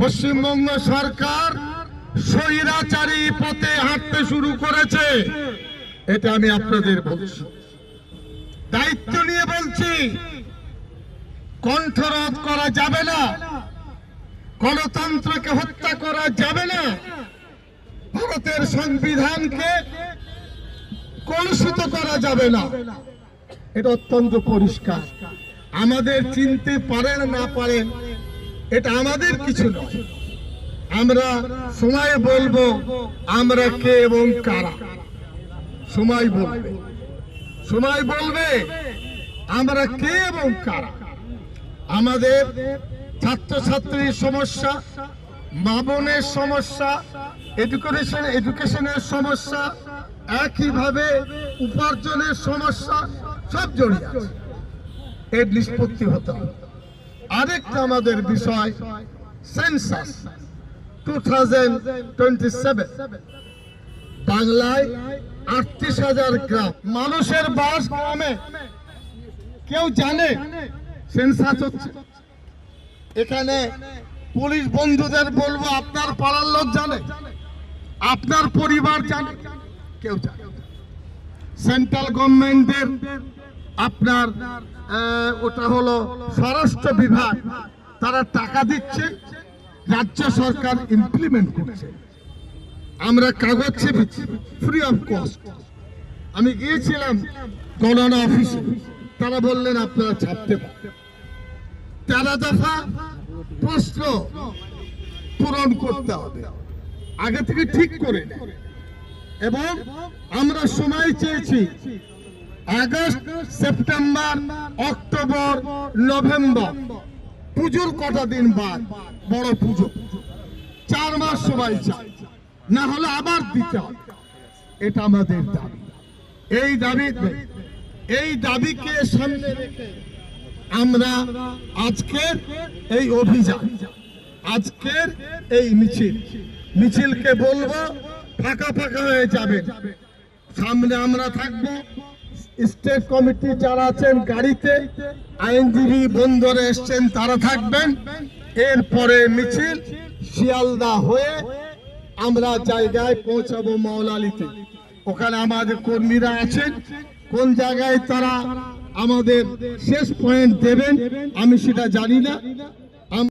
পশ্চিমবঙ্গ সরকার স্বৈরাচারী পথে হাঁটতে শুরু করেছে, এটা আমি আপনাদের বলছি, দায়িত্ব নিয়ে বলছি। কণ্ঠরোধ করা যাবে না, গণতন্ত্রকে হত্যা করা যাবে না, ভারতের সংবিধানকে কলুষিত করা যাবে না, এটা অত্যন্ত পরিষ্কার। আমাদের চিনতে পারেন না পারেন এটা আমাদের কিছু নয়, আমরা সময় বলবো আমরা কে এবং কারা। সময় বলবে, সময় বলবে আমরা কে এবং কারা। আমাদের ছাত্রছাত্রীর সমস্যা, মা বোনের সমস্যা, এডুকেশনের সমস্যা, একইভাবে উপার্জনের সমস্যা, সব জড়িয়ে আছে। এর নিষ্পত্তি হতে হবে। আরেকটা আমাদের বিষয় সেন্সাস 2027, বাংলায় 38,000 গ্রাম, মানুষের বাস গ্রামে। কেউ জানে সেন্সাস হচ্ছে? এখানে পুলিশ বন্ধুদের বলবো, আপনার পাড়ার লোক জানে, আপনার পরিবার জানে, কেউ জানে? সেন্ট্রাল গভর্নমেন্টের আপনার ওটা হলো স্বরাষ্ট্র বিভাগ, তারা টাকা দিচ্ছে, রাজ্য সরকার ইমপ্লিমেন্ট করছে। আমরা কাগজ ছেপেছি ফ্রি অফ কস্ট। আমি গিয়েছিলাম গণনা অফিসে, তারা বললেন আপনারা ছাপতে পারেন। 13 দফা প্রশ্ন পূরণ করতে হবে, আগে থেকে ঠিক করে নেয়। এবং আমরা সময় চেয়েছি আগস্ট, সেপ্টেম্বর, অক্টোবর, নভেম্বর, পুজোর কটা দিন বাদ, বড় পুজো, 4 মাস সময় চাই, না হলে আবার দিতে হবে। এটা আমাদের দাবি। এই দাবিকে সামনে রেখে আমরা আজকের এই অভিযান, আজকের এই মিছিলকে বলবো ফাঁকা ফাঁকা হয়ে যাবে। সামনে আমরা থাকবো, স্টেট কমিটি যারা আছেন গাড়িতে, আইনজীবী বন্ধুরা এসছেন তারা থাকবেন। এরপরে মিছিল শিয়ালদা হয়ে আমরা জায়গায় পৌঁছাবো মৌলালিতে। ওখানে আমাদের কর্মীরা আছেন, কোন জায়গায় তারা আমাদের শেষ পয়েন্ট দেবেন আমি সেটা জানি না।